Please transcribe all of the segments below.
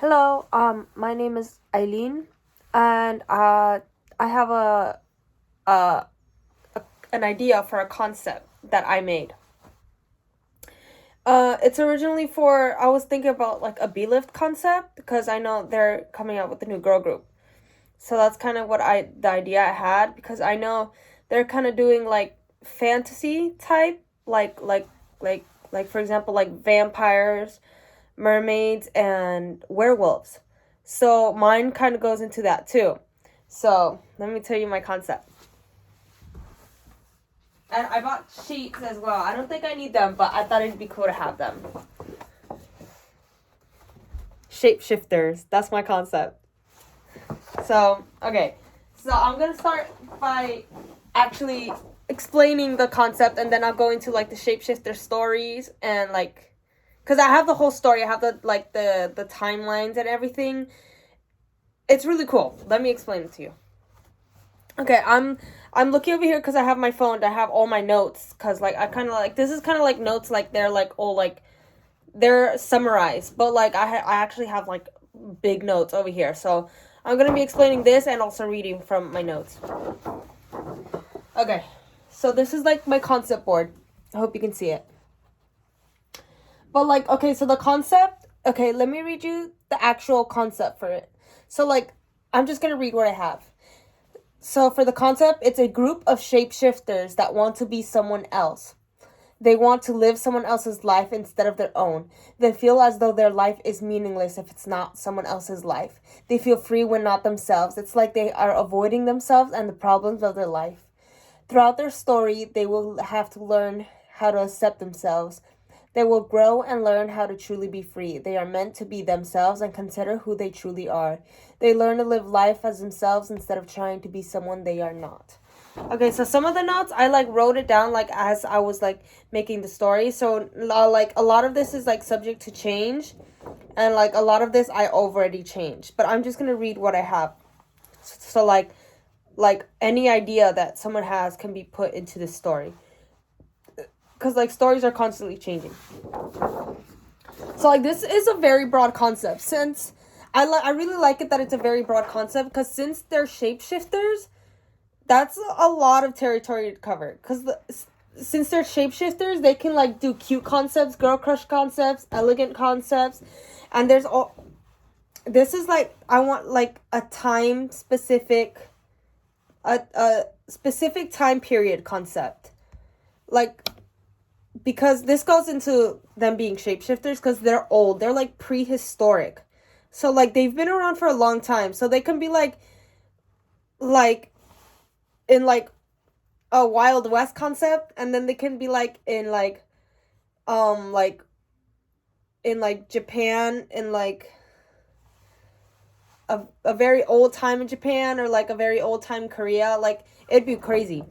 Hello, my name is Eileen, and I have a an idea for a concept that I made. It's originally for I was thinking about like a BELIFT concept because I know they're coming out with a new girl group, so that's kind of the idea I had because I know they're kind of doing like fantasy type, like for example like vampires, mermaids, and werewolves. So mine kind of goes into that too. So let me tell you my concept. And I bought sheets as well. I don't think I need them, but I thought it'd be cool to have them. Shapeshifters. That's my concept. So, okay. So I'm going to start by actually explaining the concept, and then I'll go into like the shapeshifter stories and like because I have the whole story. I have the timelines and everything. It's really cool. Let me explain it to you. Okay, I'm looking over here because I have my phone. I have all my notes because like I kind of like this is kind of like notes like they're like all like they're summarized, but like I actually have like big notes over here. So I'm gonna be explaining this and also reading from my notes. Okay, so this is like my concept board. I hope you can see it. But like okay, so the concept. Okay, let me read you the actual concept for it. So like I'm just gonna read what I have. So for the concept, it's a group of shapeshifters that want to be someone else. They want to live someone else's life instead of their own. They feel as though their life is meaningless if it's not someone else's life. They feel free when not themselves. It's like they are avoiding themselves and the problems of their life. Throughout their story, they will have to learn how to accept themselves. They will grow and learn how to truly be free. They are meant to be themselves and consider who they truly are. They learn to live life as themselves instead of trying to be someone they are not. Okay, so some of the notes I like wrote it down like as I was like making the story. So like a lot of this is like subject to change, and like a lot of this I already changed. But I'm just gonna read what I have. So like any idea that someone has can be put into this story. Because like stories are constantly changing. So like this is a very broad concept. Since I really like it that it's a very broad concept because since they're shapeshifters, that's a lot of territory to cover. Because since they're shapeshifters, they can like do cute concepts, girl crush concepts, elegant concepts, and there's all. This is like I want like a time specific, a specific time period concept, like. Because this goes into them being shapeshifters because they're old. They're like prehistoric. So like they've been around for a long time. So they can be like in like a Wild West concept, and then they can be like in like in like Japan in like a very old time in Japan, or like a very old time Korea. Like it'd be crazy.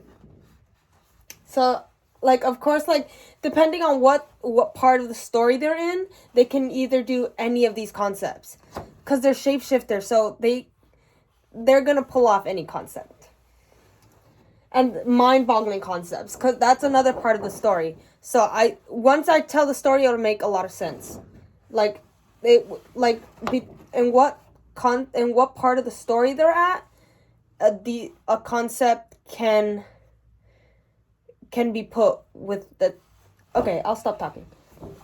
So like of course like depending on what part of the story they're in, they can either do any of these concepts because they're shapeshifters, so they're gonna pull off any concept and mind-boggling concepts because that's another part of the story. So once I tell the story, it'll make a lot of sense. Like they like in what part of the story they're at, a concept can be put with the. Okay, I'll stop talking.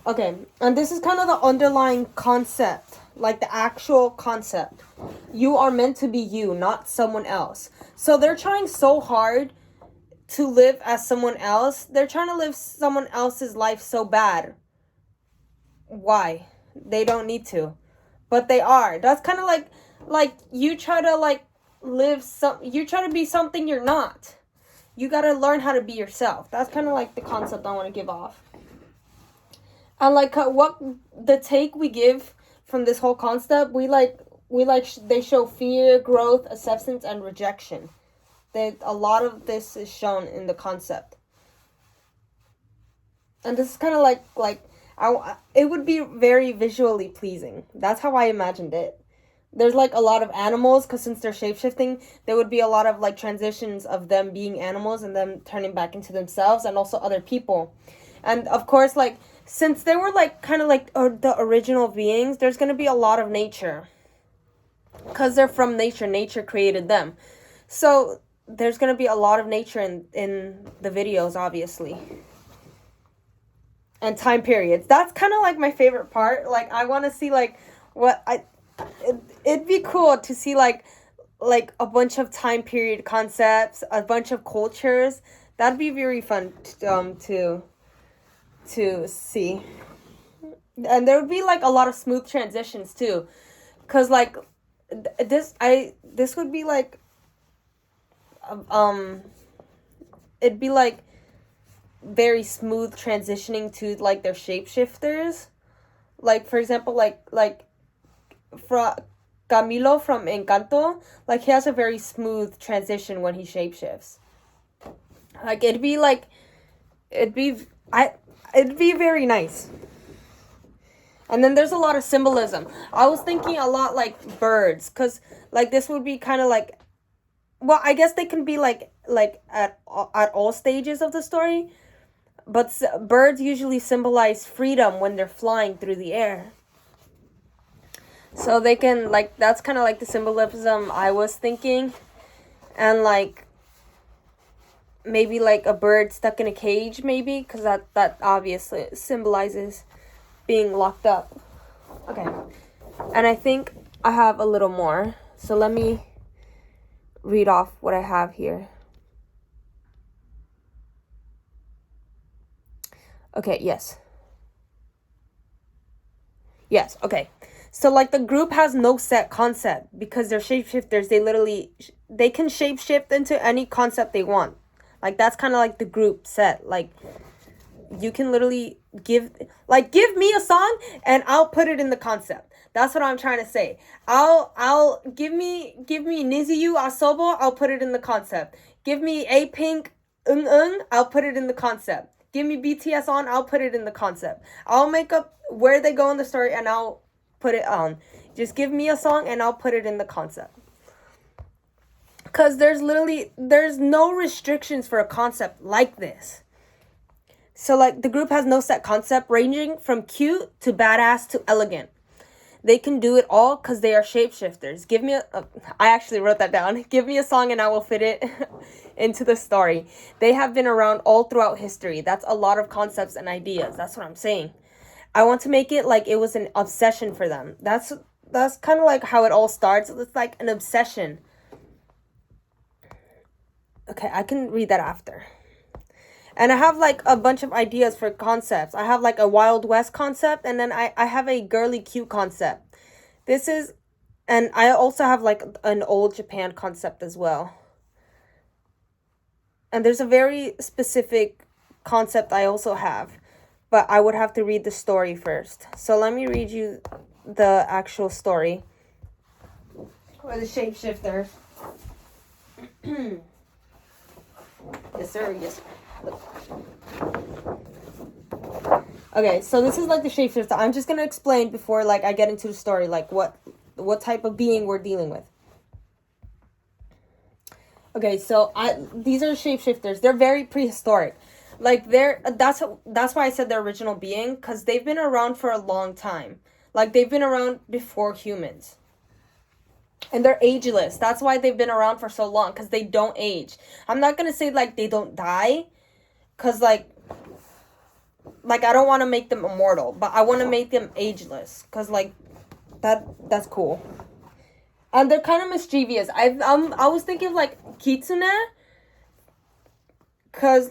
Okay, and this is kind of the underlying concept, like the actual concept. You are meant to be you, not someone else. So they're trying so hard to live as someone else. They're trying to live someone else's life so bad. Why? They don't need to. But they are. That's kind of like you try to like you try to be something you're not. You gotta learn how to be yourself. That's kind of like the concept I want to give off. And like what the take we give from this whole concept, they show fear, growth, acceptance, and rejection. A lot of this is shown in the concept. And this is kind of like it would be very visually pleasing. That's how I imagined it. There's like a lot of animals because since they're shapeshifting, there would be a lot of like transitions of them being animals and them turning back into themselves, and also other people. And of course like since they were like kind of like the original beings, there's gonna be a lot of nature, because they're from nature. Nature created them, so there's gonna be a lot of nature in the videos, obviously, and time periods. That's kind of like my favorite part. Like, I want to see like it'd be cool to see like a bunch of time period concepts, a bunch of cultures. That'd be very fun to see. And there would be like a lot of smooth transitions too, because like this would be like it'd be like very smooth transitioning to like their shapeshifters. Like, for example, like from Camilo from Encanto, like, he has a very smooth transition when he shapeshifts. Like, it'd be very nice. And then there's a lot of symbolism. I was thinking a lot like birds, because like this would be kind of like, well, I guess they can be like at all stages of the story, but birds usually symbolize freedom when they're flying through the air. So they can, like, that's kind of like the symbolism I was thinking. And like maybe like a bird stuck in a cage, maybe, because that obviously symbolizes being locked up. Okay. And I think I have a little more. So let me read off what I have here. Okay, yes. Yes, okay. So like the group has no set concept because they're shapeshifters. They can shapeshift into any concept they want. Like, that's kind of like the group set. Like, you can literally give me a song and I'll put it in the concept. That's what I'm trying to say. I'll give me Niziyu Asobo, I'll put it in the concept. Give me A Pink I'll put it in the concept. Give me BTS on, I'll put it in the concept. I'll make up where they go in the story and I'll put it on. Just give me a song and I'll put it in the concept. Because there's no restrictions for a concept like this. So like the group has no set concept, ranging from cute to badass to elegant. They can do it all because they are shapeshifters. I actually wrote that down. Give me a song and I will fit it into the story. They have been around all throughout history. That's a lot of concepts and ideas. That's what I'm saying. I want to make it like it was an obsession for them. That's kind of like how it all starts. It's like an obsession. Okay, I can read that after. And I have like a bunch of ideas for concepts. I have like a Wild West concept, and then I have a girly cute concept. And I also have like an old Japan concept as well. And there's a very specific concept I also have, but I would have to read the story first. So let me read you the actual story. Or the shapeshifter. Yes, sir. Yes. Okay, so this is like the shapeshifter. I'm just gonna explain before like I get into the story, like what type of being we're dealing with. Okay, so these are shapeshifters. They're very prehistoric. Like that's why I said the original being, because they've been around for a long time. Like, they've been around before humans. And they're ageless. That's why they've been around for so long, because they don't age. I'm not going to say, like, they don't die, because, like, I don't want to make them immortal, but I want to make them ageless, because, like, that's cool. And they're kind of mischievous. I was thinking of, like, Kitsune, because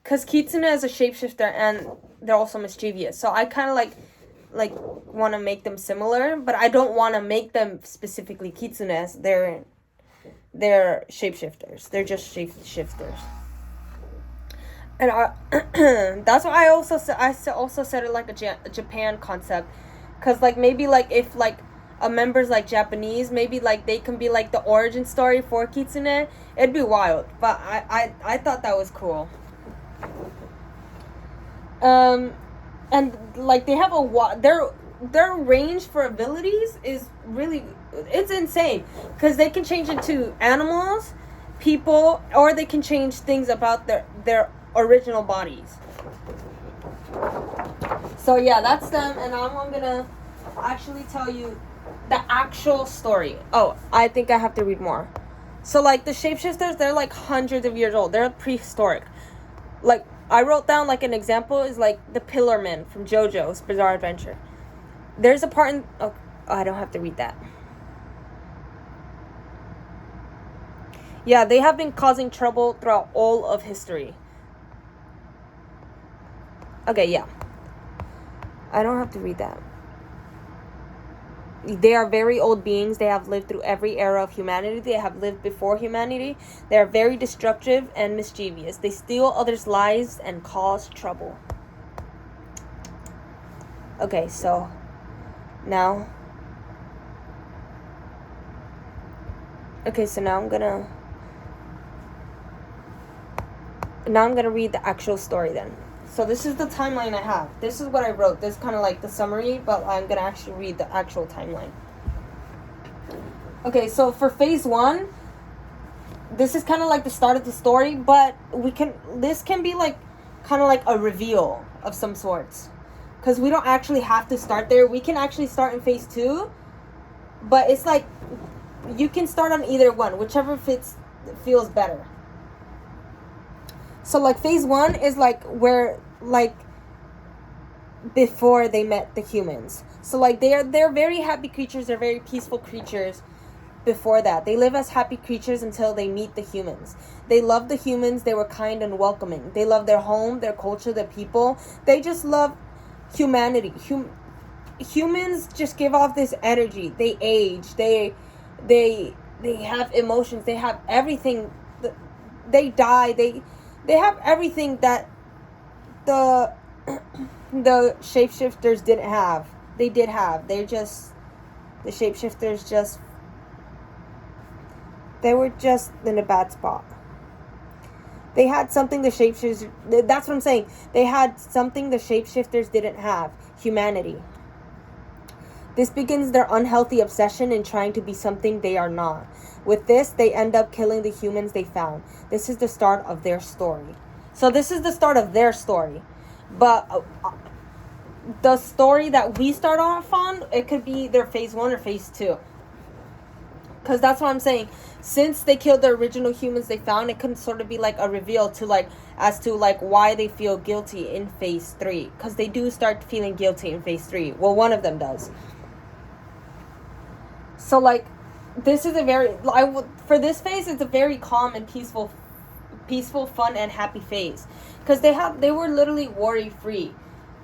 Kitsune is a shapeshifter, and they're also mischievous. So I kind of, like want to make them similar, but I don't want to make them specifically kitsunes. They're shapeshifters. They're just shapeshifters. And that's why I also said it like a Japan concept, because like maybe like if like a member's like Japanese, maybe like they can be like the origin story for kitsune. It'd be wild, but I thought that was cool. And like they have their range for abilities is really, it's insane, because they can change into animals, people, or they can change things about their original bodies. So yeah, that's them, and now I'm gonna actually tell you the actual story. Oh, I think I have to read more. So like the shapeshifters, they're like hundreds of years old. They're prehistoric. Like I wrote down like an example is like the Pillar Men from JoJo's Bizarre Adventure. There's a part in I don't have to read that. Yeah, they have been causing trouble throughout all of history. Okay, yeah. I don't have to read that. They are very old beings. They have lived through every era of humanity. They have lived before humanity. They are very destructive and mischievous. They steal others' lives and cause trouble. Okay, so now... Okay, so now I'm gonna read the actual story then. So this is the timeline I have. This is what I wrote. This is kind of like the summary, but I'm going to actually read the actual timeline. Okay, so for phase 1, this is kind of like the start of the story, but this can be like kind of like a reveal of some sorts. Because we don't actually have to start there. We can actually start in phase 2, but it's like you can start on either one, whichever feels better. So like phase 1 is like where like before they met the humans. So like they're very happy creatures, they're very peaceful creatures before that. They live as happy creatures until they meet the humans. They love the humans, they were kind and welcoming. They love their home, their culture, their people. They just love humanity. Humans just give off this energy. They age, they have emotions, they have everything. They die, they have everything that the shapeshifters didn't have. They did have. The shapeshifters they were just in a bad spot. They had something the shapeshifters, that's what I'm saying. They had something the shapeshifters didn't have. Humanity. This begins their unhealthy obsession in trying to be something they are not. With this, they end up killing the humans they found. This is the start of their story. So this is the start of their story. But the story that we start off on, it could be their phase 1 or phase 2. Because that's what I'm saying. Since they killed the original humans they found, it could sort of be like a reveal to like as to like why they feel guilty in phase 3. Because they do start feeling guilty in phase 3. Well, one of them does. So like this is for this phase, it's a very calm and peaceful, fun and happy phase, because they were literally worry free.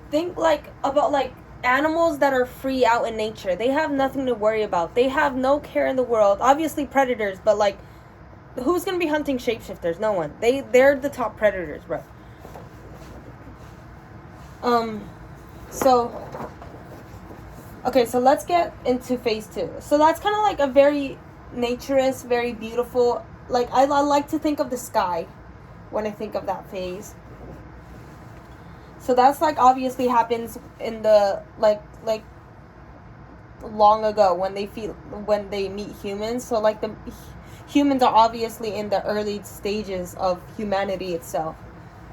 Think like about like animals that are free out in nature. They have nothing to worry about. They have no care in the world. Obviously predators, but like who's gonna be hunting shapeshifters? No one. They're the top predators, bro. Okay, so let's get into phase 2. So that's kind of like a very naturist, very beautiful, like I like to think of the sky when I think of that phase. So that's like obviously happens in the like long ago when they meet humans. So like the humans are obviously in the early stages of humanity itself.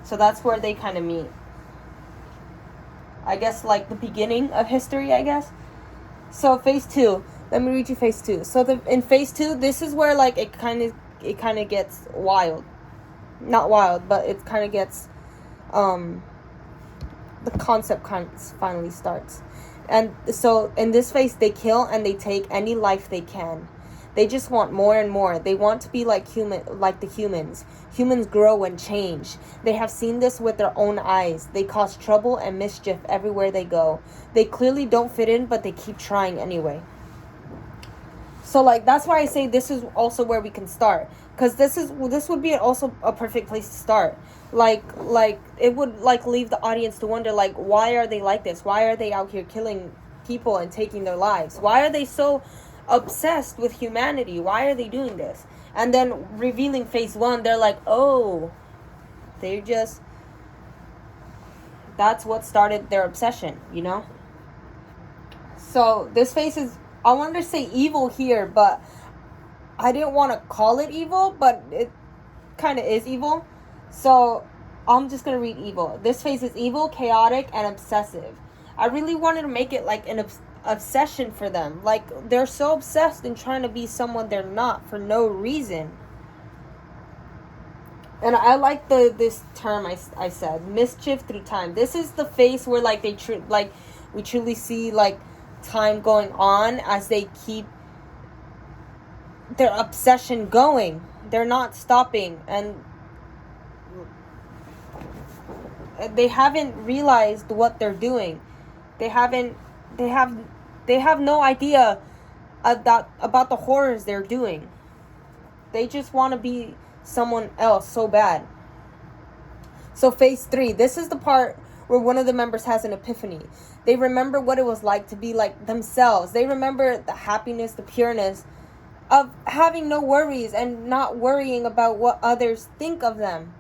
So that's where they kind of meet. I guess like the beginning of history, I guess. So phase 2. Let me read you phase 2. So in phase 2, this is where like it kind of gets wild. Not wild, but it kind of gets the concept finally starts. And so in this phase, they kill and they take any life they can. They just want more and more. They want to be like the humans. Humans grow and change. They have seen this with their own eyes. They cause trouble and mischief everywhere they go. They clearly don't fit in, but they keep trying anyway. So like that's why I say this is also where we can start, because this would be also a perfect place to start. Like it would like leave the audience to wonder like, why are they like this? Why are they out here killing people and taking their lives? Why are they so obsessed with humanity? Why are they doing this? And then revealing phase 1, they're like, oh, that's what started their obsession, you know? So this phase is, I wanted to say evil here, but I didn't want to call it evil, but it kind of is evil. So I'm just going to read evil. This phase is evil, chaotic, and obsessive. I really wanted to make it like an obsession for them. Like, they're so obsessed in trying to be someone they're not for no reason. And I like this term I said, mischief through time. This is the phase where like we truly see like time going on as they keep their obsession going. They're not stopping, and they haven't realized what they're doing. They have no idea about the horrors they're doing. They just want to be someone else so bad. So phase 3, this is the part where one of the members has an epiphany. They remember what it was like to be like themselves. They remember the happiness, the pureness of having no worries and not worrying about what others think of them.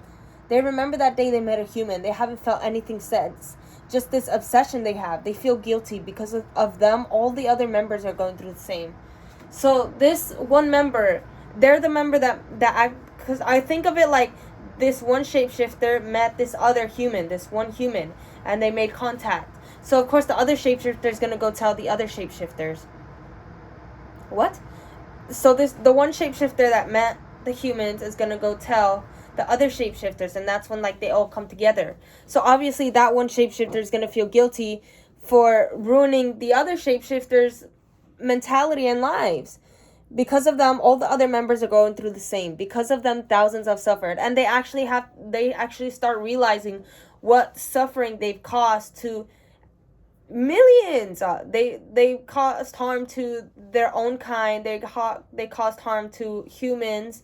They remember that day they met a human. They haven't felt anything since. Just this obsession they have. They feel guilty because of them. All the other members are going through the same. So this one member, they're the member that because I think of it like this one shapeshifter met this other human, this one human, and they made contact. So of course the other shapeshifter is gonna go tell the other shapeshifters. What? So the one shapeshifter that met the humans is gonna go tell the other shapeshifters, and that's when like they all come together. So obviously that one shapeshifter is gonna feel guilty for ruining the other shapeshifters' mentality and lives. Because of them, all the other members are going through the same. Because of them, thousands have suffered, and they actually start realizing what suffering they've caused to millions. They caused harm to their own kind. They caused harm to humans.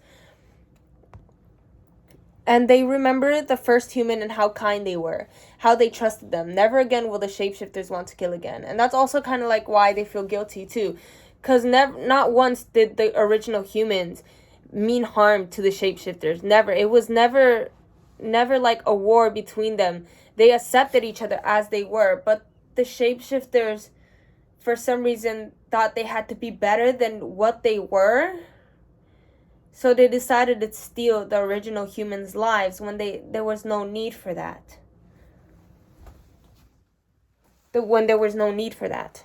And they remember the first human and how kind they were, how they trusted them. Never again will the shapeshifters want to kill again. And that's also kind of like why they feel guilty too. Because not once did the original humans mean harm to the shapeshifters. Never. It was never like a war between them. They accepted each other as they were. But the shapeshifters, for some reason, thought they had to be better than what they were. So they decided to steal the original humans' lives when there was no need for that. When there was no need for that.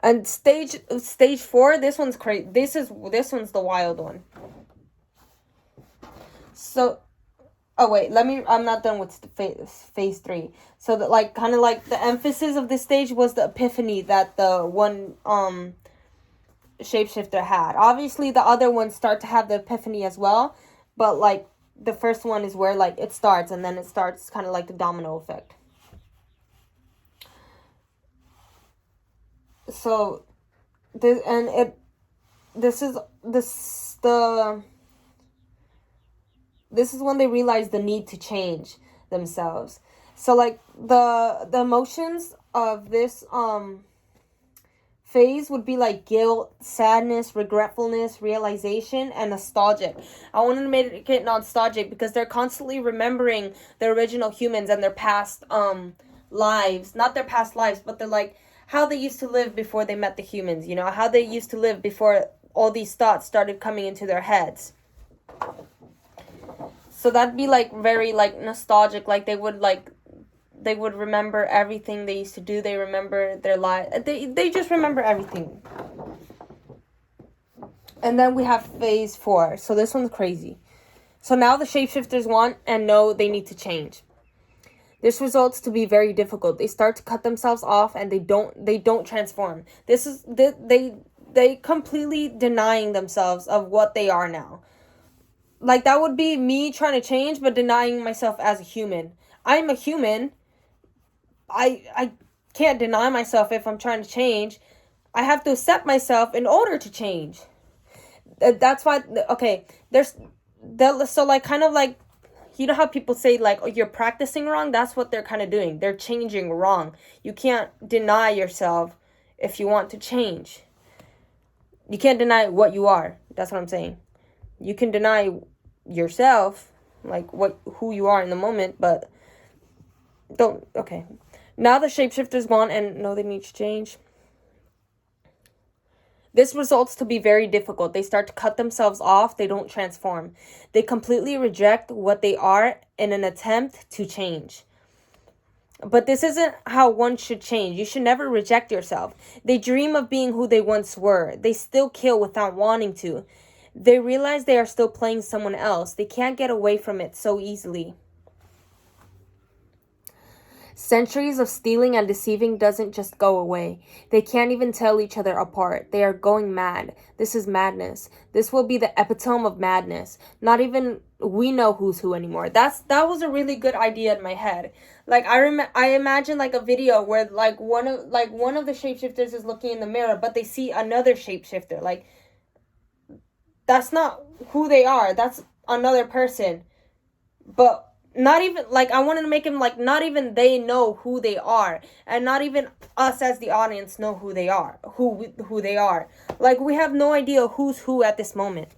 And stage 4, this one's crazy. This one's the wild one. So, oh wait, I'm not done with phase 3. So that like kind of like the emphasis of this stage was the epiphany that the one shapeshifter had. Obviously the other ones start to have the epiphany as well, but like the first one is where like it starts, and then it starts kind of like the domino effect. So this is when they realize the need to change themselves. So like the emotions of this phase would be like guilt, sadness, regretfulness, realization, and nostalgic. I wanted to make it nostalgic because they're constantly remembering the original humans and their past lives. Not their past lives, but they're like how they used to live before they met the humans, you know, how they used to live before all these thoughts started coming into their heads. So that'd be like very like nostalgic, like they would remember everything they used to do. They remember their life. They just remember everything. And then we have phase 4. So this one's crazy. So now the shapeshifters want and know they need to change. This results to be very difficult. They start to cut themselves off, and they don't transform. They completely denying themselves of what they are now. Like that would be me trying to change, but denying myself as a human. I'm a human. I can't deny myself if I'm trying to change. I have to accept myself in order to change. That's why, okay, so like kind of like, you know how people say like, oh, you're practicing wrong? That's what they're kind of doing. They're changing wrong. You can't deny yourself if you want to change. You can't deny what you are. That's what I'm saying. You can deny yourself, like who you are in the moment, but don't, okay. Now the shapeshifters want and know they need to change. This results to be very difficult. They start to cut themselves off. They don't transform. They completely reject what they are in an attempt to change. But this isn't how one should change. You should never reject yourself. They dream of being who they once were. They still kill without wanting to. They realize they are still playing someone else. They can't get away from it so easily. Centuries of stealing and deceiving doesn't just go away. They can't even tell each other apart. They are going mad. This is madness. This will be the epitome of madness. Not even we know who's who anymore. That was a really good idea in my head. Like I imagine like a video where like one of the shapeshifters is looking in the mirror, but they see another shapeshifter. Like, that's not who they are. That's another person. But not even, like, I wanted to make him, like, not even they know who they are. And not even us as the audience know who they are. Who they are. Like, we have no idea who's who at this moment.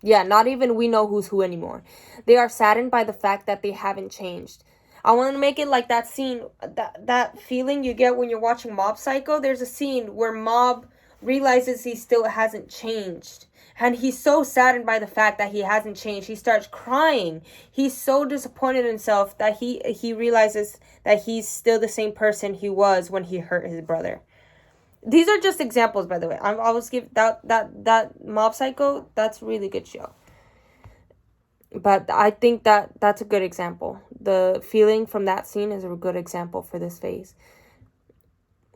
Yeah, not even we know who's who anymore. They are saddened by the fact that they haven't changed. I want to make it like that scene, that feeling you get when you're watching Mob Psycho. There's a scene where Mob realizes he still hasn't changed. And he's so saddened by the fact that he hasn't changed. He starts crying. He's so disappointed in himself that he realizes that he's still the same person he was when he hurt his brother. These are just examples, by the way. I always give that Mob Psycho, that's a really good show. But I think that's a good example. The feeling from that scene is a good example for this phase.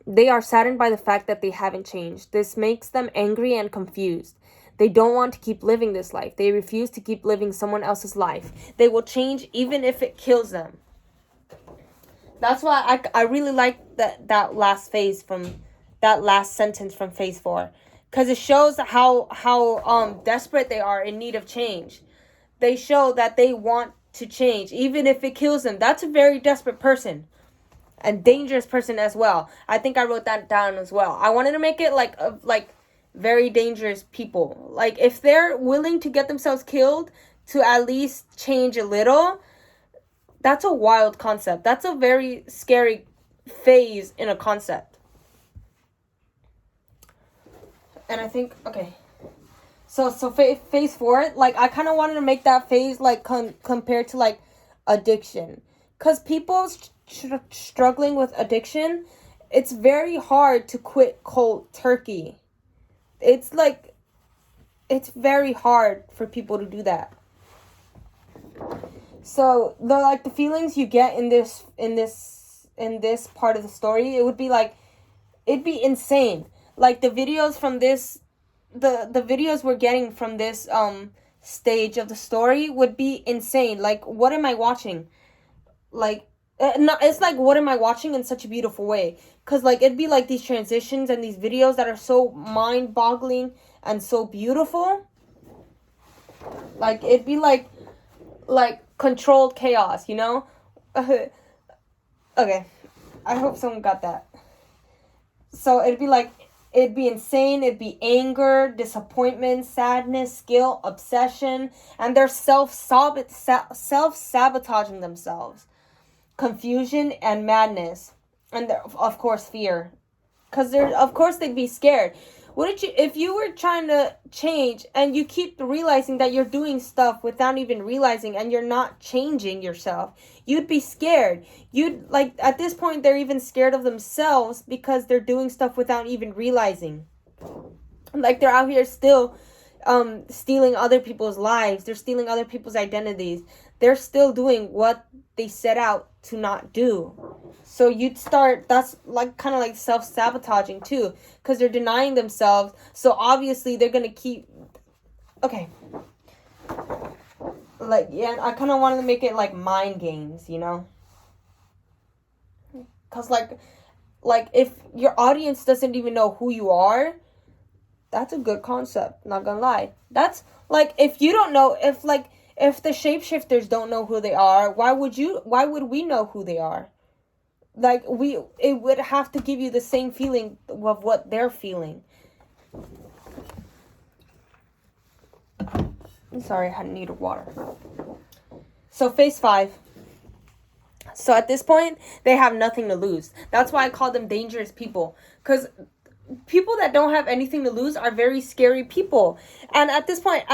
They are saddened by the fact that they haven't changed. This makes them angry and confused. They don't want to keep living this life. They refuse to keep living someone else's life. They will change even if it kills them. That's why I really like that last phase from that last sentence from phase 4, because it shows how desperate they are in need of change. They show that they want to change even if it kills them. That's a very desperate person. And dangerous person as well. I think I wrote that down as well. I wanted to make it like very dangerous people. Like, if they're willing to get themselves killed to at least change a little, that's a wild concept. That's a very scary phase in a concept. And I think, okay. So phase 4, like, I kind of wanted to make that phase like compared to like addiction. Because people struggling with addiction, it's very hard to quit cold turkey. It's very hard for people to do that. So the feelings you get in this part of the story, it would be like, it'd be insane. Like, the videos from this, the videos we're getting from this stage of the story would be insane. Like, what am I watching? Like, it's like, what am I watching in such a beautiful way? Because, like, it'd be like these transitions and these videos that are so mind-boggling and so beautiful. Like, it'd be like controlled chaos, you know? Okay, I hope someone got that. So it'd be insane, it'd be anger, disappointment, sadness, guilt, obsession, and they're self-sabotaging themselves. Confusion and madness, and of course fear, because of course they'd be scared. If you were trying to change and you keep realizing that you're doing stuff without even realizing, and you're not changing yourself, you'd be scared. You'd, like, at this point they're even scared of themselves because they're doing stuff without even realizing. Like, they're out here still stealing other people's lives. They're stealing other people's identities. They're still doing what they set out to not do. So you'd start, that's like kind of like self-sabotaging too, because they're denying themselves. So obviously they're going to keep, okay. Like, yeah, I kind of wanted to make it like mind games, you know? Because like if your audience doesn't even know who you are, that's a good concept, not gonna lie. That's like, if you don't know, if the shapeshifters don't know who they are, why would we know who they are? Like, it would have to give you the same feeling of what they're feeling. I'm sorry, I had need of water. So phase 5. So at this point, they have nothing to lose. That's why I call them dangerous people. Because people that don't have anything to lose are very scary people. And at this point,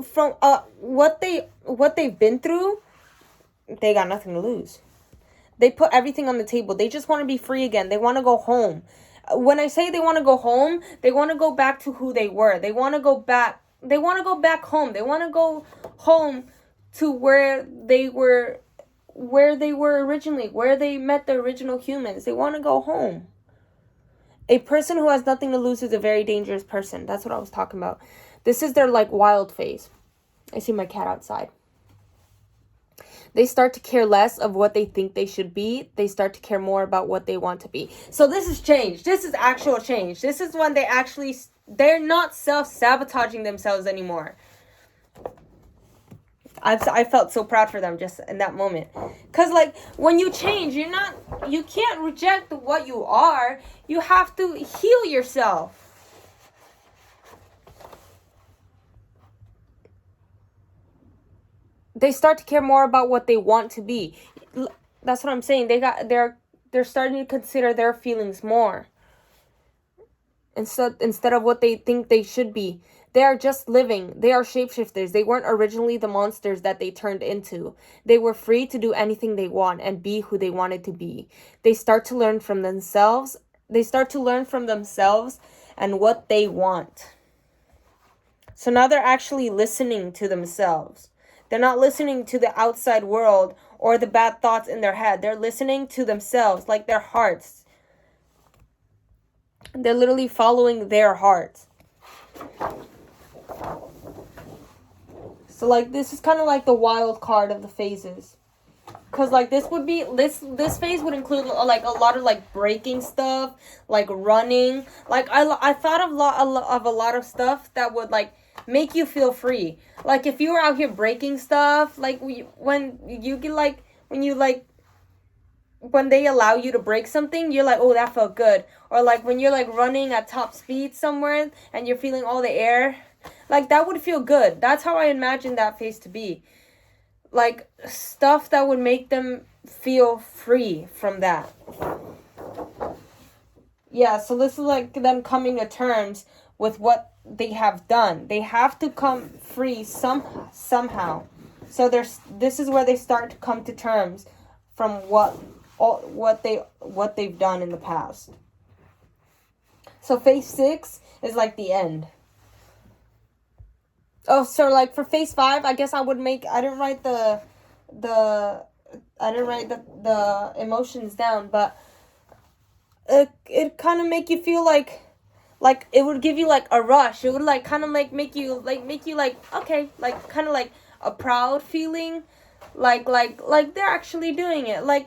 from what they've been through, they got nothing to lose. They put everything on the table. They just want to be free again. They want to go home. When I say they want to go home, they want to go back to who they were. They want to go back. They want to go back home. They want to go home to where they were originally, where they met the original humans. They want to go home. A person who has nothing to lose is a very dangerous person. That's what I was talking about. This is their like wild phase. I see my cat outside. They start to care less of what they think they should be. They start to care more about what they want to be. So this is change. This is actual change. This is when they're not self-sabotaging themselves anymore. I felt so proud for them just in that moment. Because, like, when you change, you can't reject what you are. You have to heal yourself. They start to care more about what they want to be. That's what I'm saying. They're starting to consider their feelings more. Instead of what they think they should be. They are just living. They are shapeshifters. They weren't originally the monsters that they turned into. They were free to do anything they want and be who they wanted to be. They start to learn from themselves. They start to learn from themselves and what they want. So now they're actually listening to themselves. They're not listening to the outside world or the bad thoughts in their head. They're listening to themselves, like their hearts. They're literally following their hearts. So, like, this is kind of like the wild card of the phases. Because, like, this phase would include, like, a lot of, like, breaking stuff, like, running. Like, I thought of a lot of stuff that would, like, make you feel free. Like, if you were out here breaking stuff, like, when they allow you to break something, you're like, oh, that felt good. Or, like, when you're, like, running at top speed somewhere and you're feeling all the air, like, that would feel good. That's how I imagined that phase to be. Like, stuff that would make them feel free from that. Yeah, so this is, like, them coming to terms with what they have done. They have to come free somehow. So this is where they start to come to terms from what they've done in the past. So phase 6 is like the end. Oh, so like for phase 5, I guess I didn't write the emotions down, but it kind of make you feel like it would give you like a rush. It would like kind of like make you like okay, like kind of like a proud feeling, like they're actually doing it, like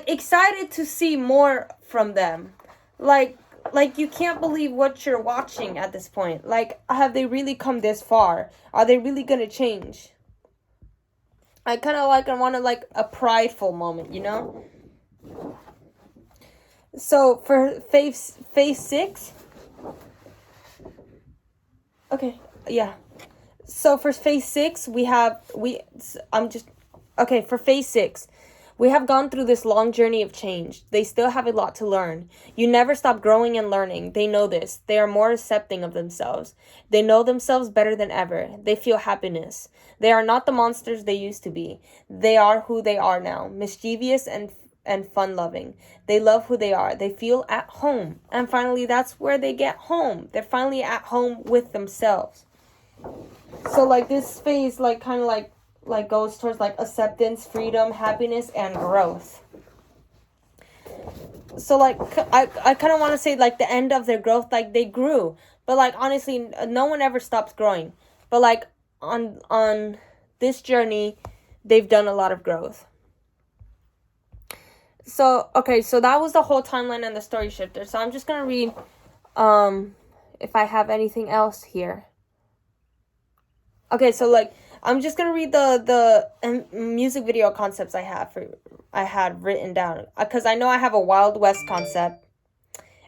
excited to see more from them, like you can't believe what you're watching at this point. Like, have they really come this far? Are they really gonna change? I want like a prideful moment, you know? So for phase 6, okay, yeah. So for phase 6, for phase 6, we have gone through this long journey of change. They still have a lot to learn. You never stop growing and learning. They know this. They are more accepting of themselves. They know themselves better than ever. They feel happiness. They are not the monsters they used to be. They are who they are now, mischievous and fun-loving. They love who they are. They feel at home. And finally, that's where they get home. They're finally at home with themselves. So, like, this phase, like, kind of like goes towards like acceptance, freedom, happiness, and growth. So like I kind of want to say like the end of their growth, like they grew, but like honestly no one ever stops growing, but like on this journey they've done a lot of growth. So okay, so that was the whole timeline and the story shifter. So I'm just gonna read if I have anything else here. Okay, so like I'm just gonna read the music video concepts I had written down, because I know I have a Wild West concept,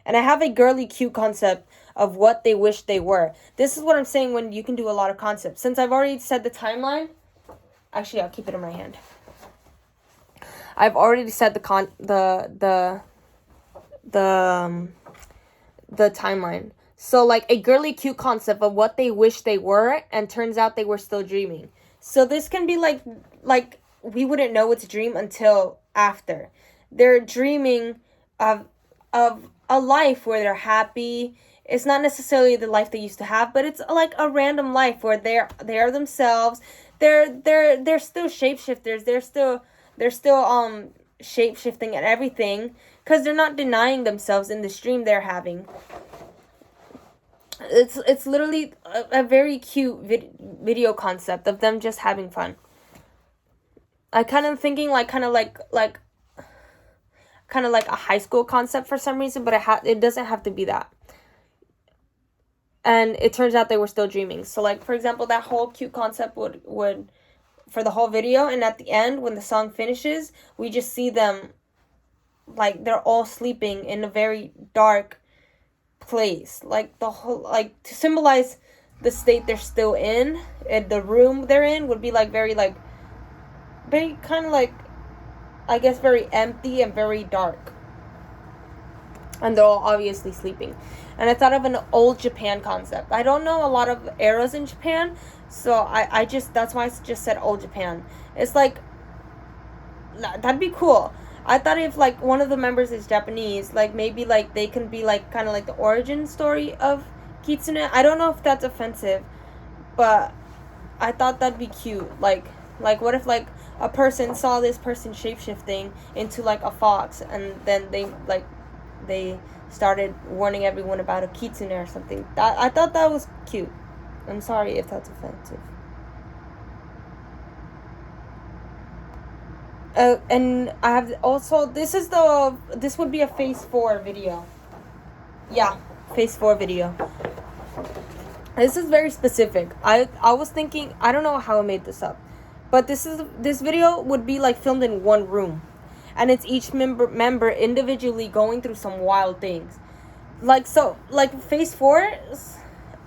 and I have a girly cute concept of what they wish they were. This is what I'm saying when you can do a lot of concepts. Since I've already said the timeline, actually I'll keep it in my hand. I've already said the timeline. So like a girly cute concept of what they wish they were, and turns out they were still dreaming. So this can be like we wouldn't know it's a dream until after. They're dreaming of a life where they're happy. It's not necessarily the life they used to have, but it's like a random life where they are themselves. They're still shapeshifters. They're still shape-shifting and everything, because they're not denying themselves in this dream they're having. It's literally a very cute video concept of them just having fun. I kind of thinking kind of like a high school concept for some reason, but it doesn't have to be that. And it turns out they were still dreaming. So like, for example, that whole cute concept would for the whole video, and at the end when the song finishes, we just see them like they're all sleeping in a very dark place, like the whole, like to symbolize the state they're still in, and the room they're in would be like very kind of like, I guess, very empty and very dark, and they're all obviously sleeping. And I thought of an old Japan concept. I don't know a lot of eras in Japan, so I just, that's why I just said old Japan. It's like, that'd be cool. I thought if like one of the members is Japanese, like maybe like they can be like kind of like the origin story of Kitsune. I don't know if that's offensive, but I thought that'd be cute. Like what if like a person saw this person shapeshifting into like a fox, and then they started warning everyone about a kitsune or something. I thought that was cute. I'm sorry if that's offensive. And I have also, this would be a phase 4 video. Yeah, phase 4 video. This is very specific. I was thinking, I don't know how I made this up, but this video would be like filmed in one room, and it's each member individually going through some wild things. Like, so like phase 4,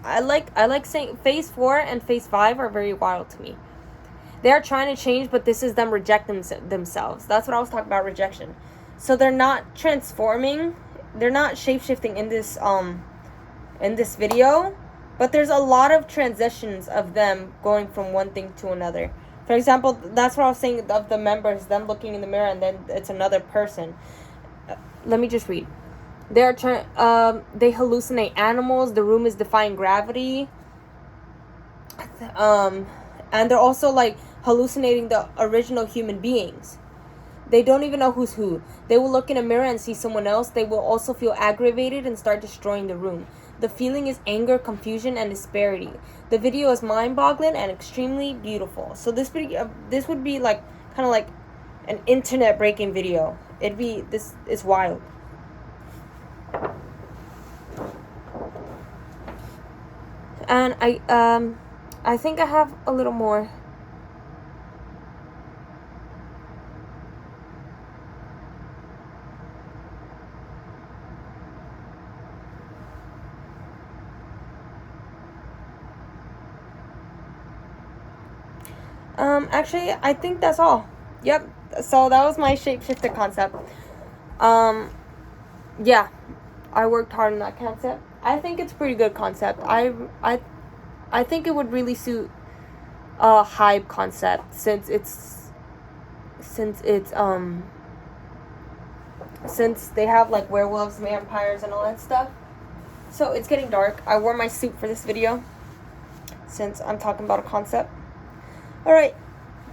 I like saying phase 4 and phase 5 are very wild to me. They are trying to change, but this is them rejecting themselves. That's what I was talking about, rejection. So they're not transforming, they're not shape-shifting in this video, but there's a lot of transitions of them going from one thing to another. For example, that's what I was saying of the members, them looking in the mirror and then it's another person. Let me just read. They hallucinate animals. The room is defying gravity. And they're also like hallucinating the original human beings. They don't even know who's who. They will look in a mirror and see someone else. They will also feel aggravated and start destroying the room. The feeling is anger, confusion, and disparity. The video is mind-boggling and extremely beautiful. So this would be like kind of like an internet-breaking video. This is wild. And I think I have a little more. Actually, I think that's all. Yep. So that was my shapeshifter concept. Yeah, I worked hard on that concept. I think it's a pretty good concept. I think it would really suit a HYBE concept since they have like werewolves, vampires, and all that stuff. So it's getting dark. I wore my suit for this video since I'm talking about a concept. Alright,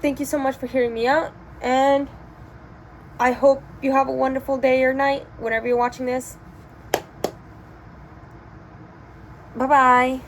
thank you so much for hearing me out, and I hope you have a wonderful day or night whenever you're watching this. Bye-bye.